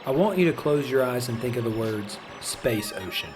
I want you to close your eyes and think of the words Space Ocean.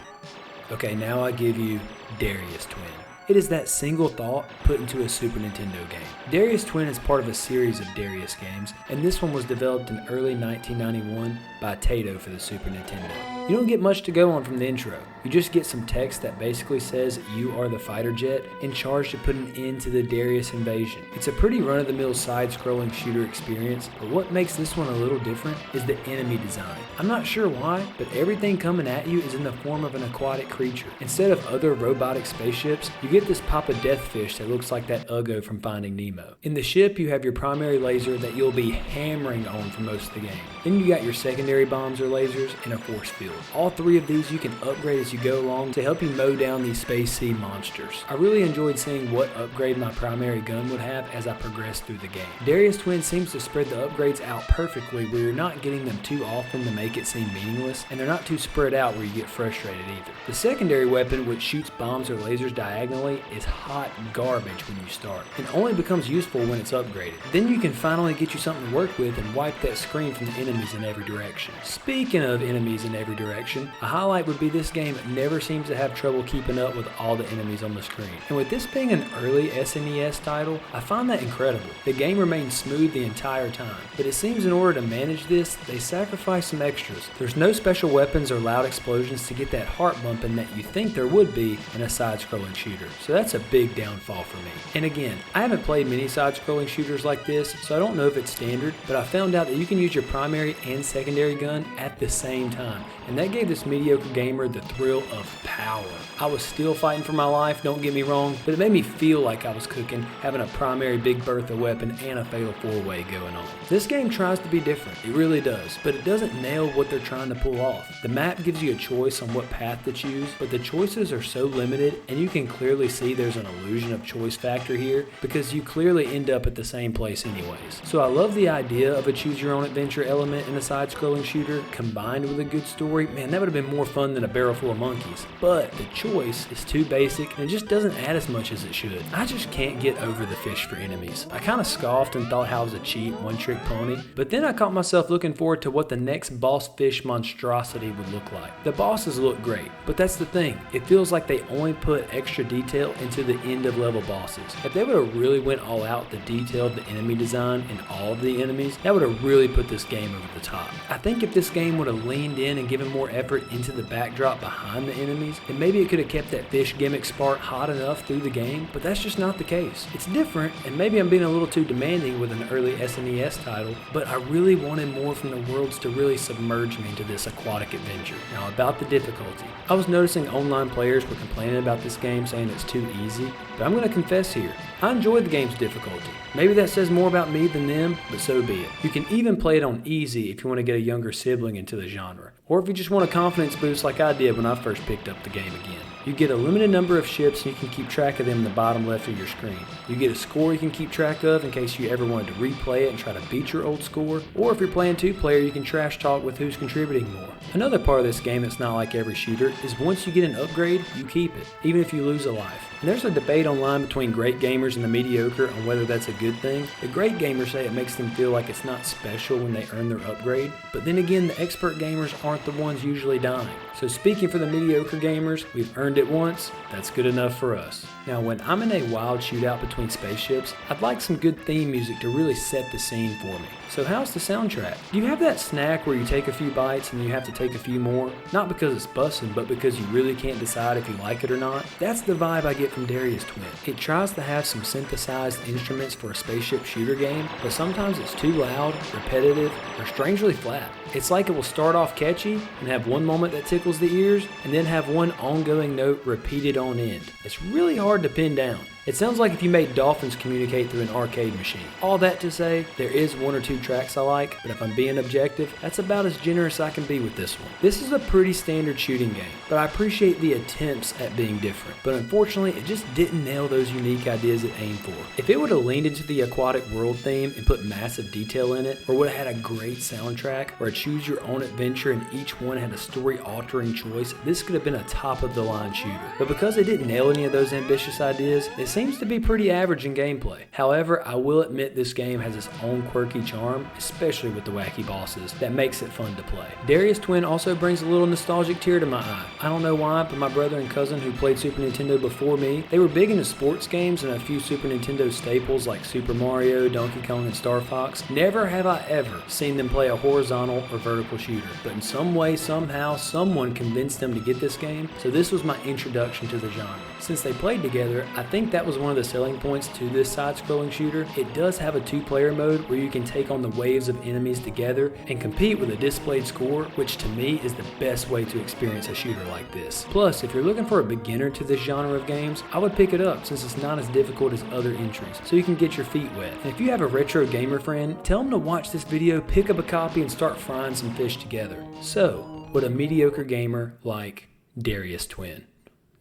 Okay, now I give you Darius Twin. It is that single thought put into a Super Nintendo game. Darius Twin is part of a series of Darius games, and this one was developed in early 1991 by Taito for the Super Nintendo. You don't get much to go on from the intro. You just get some text that basically says you are the fighter jet in charge to put an end to the Darius invasion. It's a pretty run-of-the-mill side-scrolling shooter experience, but what makes this one a little different is the enemy design. I'm not sure why, but everything coming at you is in the form of an aquatic creature. Instead of other robotic spaceships, you get this Papa Deathfish that looks like that Uggo from Finding Nemo. In the ship, you have your primary laser that you'll be hammering on for most of the game. Then you got your secondary bombs or lasers and a force field. All three of these you can upgrade as you go along to help you mow down these space sea monsters. I really enjoyed seeing what upgrade my primary gun would have as I progressed through the game. Darius Twin seems to spread the upgrades out perfectly where you're not getting them too often to make it seem meaningless, and they're not too spread out where you get frustrated either. The secondary weapon, which shoots bombs or lasers diagonally, is hot garbage when you start, and only becomes useful when it's upgraded. Then you can finally get you something to work with and wipe that screen from the enemies in every direction. Speaking of enemies in every direction, a highlight would be this game never seems to have trouble keeping up with all the enemies on the screen. And with this being an early SNES title, I find that incredible. The game remains smooth the entire time, but it seems in order to manage this, they sacrifice some extras. There's no special weapons or loud explosions to get that heart bumping that you think there would be in a side-scrolling shooter, so that's a big downfall for me. And again, I haven't played many side-scrolling shooters like this, so I don't know if it's standard, but I found out that you can use your primary and secondary gun at the same time, and that gave this mediocre gamer the thrill of power. I was still fighting for my life, don't get me wrong, but it made me feel like I was cooking, having a primary Big Bertha weapon and a fatal four-way going on. This game tries to be different, it really does, but it doesn't nail what they're trying to pull off. The map gives you a choice on what path to choose, but the choices are so limited, and you can clearly see there's an illusion of choice factor here, because you clearly end up at the same place anyways. So I love the idea of a choose-your-own-adventure element in a side-scrolling shooter, combined with a good story. Man, that would have been more fun than a barrel full of monkeys, but the choice is too basic and it just doesn't add as much as it should. I just can't get over the fish for enemies. I kind of scoffed and thought how it was a cheap one-trick pony, but then I caught myself looking forward to what the next boss fish monstrosity would look like. The bosses look great, but that's the thing, it feels like they only put extra detail into the end of level bosses. If they would have really went all out the detail of the enemy design and all of the enemies, that would have really put this game over the top. I think if this game would have leaned in and given more effort into the backdrop behind the enemies, then maybe it could have kept that fish gimmick spark hot enough through the game, but that's just not the case. It's different, and maybe I'm being a little too demanding with an early SNES title, but I really wanted more from the worlds to really submerge me into this aquatic adventure. Now about the difficulty. I was noticing online players were complaining about this game, saying it's too easy, but I'm going to confess here, I enjoyed the game's difficulty. Maybe that says more about me than them, but so be it. You can even play it on easy if you want to get a younger sibling into the genre, or if you just want a confidence boost like I did when I first picked up the game again. You get a limited number of ships and you can keep track of them in the bottom left of your screen. You get a score you can keep track of in case you ever wanted to replay it and try to beat your old score, or if you're playing two-player you can trash talk with who's contributing more. Another part of this game that's not like every shooter is once you get an upgrade, you keep it, even if you lose a life. And there's a debate online between great gamers and the mediocre on whether that's a good thing. The great gamers say it makes them feel like it's not special when they earn their upgrade, but then again the expert gamers aren't the ones usually dying. So speaking for the mediocre gamers, we've earned it once, that's good enough for us. Now when I'm in a wild shootout between spaceships, I'd like some good theme music to really set the scene for me. So how's the soundtrack? Do you have that snack where you take a few bites and you have to take a few more? Not because it's bussin', but because you really can't decide if you like it or not? That's the vibe I get from Darius Twin. It tries to have some synthesized instruments for a spaceship shooter game, but sometimes it's too loud, repetitive, or strangely flat. It's like it will start off catchy and have one moment that tickles the ears, and then have one ongoing note repeated on end. It's really hard to pin down. It sounds like if you made dolphins communicate through an arcade machine. All that to say, there is one or two tracks I like, but if I'm being objective, that's about as generous I can be with this one. This is a pretty standard shooting game, but I appreciate the attempts at being different. But unfortunately, it just didn't nail those unique ideas it aimed for. If it would have leaned into the aquatic world theme and put massive detail in it, or would have had a great soundtrack, or a choose your own adventure and each one had a story altering choice, this could have been a top of the line shooter. But because it didn't nail any of those ambitious ideas, it seems to be pretty average in gameplay. However, I will admit this game has its own quirky charm, especially with the wacky bosses, that makes it fun to play. Darius Twin also brings a little nostalgic tear to my eye. I don't know why, but my brother and cousin who played Super Nintendo before me, they were big into sports games and a few Super Nintendo staples like Super Mario, Donkey Kong, and Star Fox. Never have I ever seen them play a horizontal or vertical shooter, but in some way, somehow, someone convinced them to get this game, so this was my introduction to the genre. Since they played together, I think that was one of the selling points to this side-scrolling shooter. It does have a 2-player mode where you can take on the waves of enemies together and compete with a displayed score, which to me is the best way to experience a shooter like this. Plus, if you're looking for a beginner to this genre of games, I would pick it up since it's not as difficult as other entries, so you can get your feet wet. And if you have a retro gamer friend, tell them to watch this video, pick up a copy, and start frying some fish together. So, would a mediocre gamer like Darius Twin?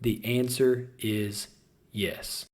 The answer is yes.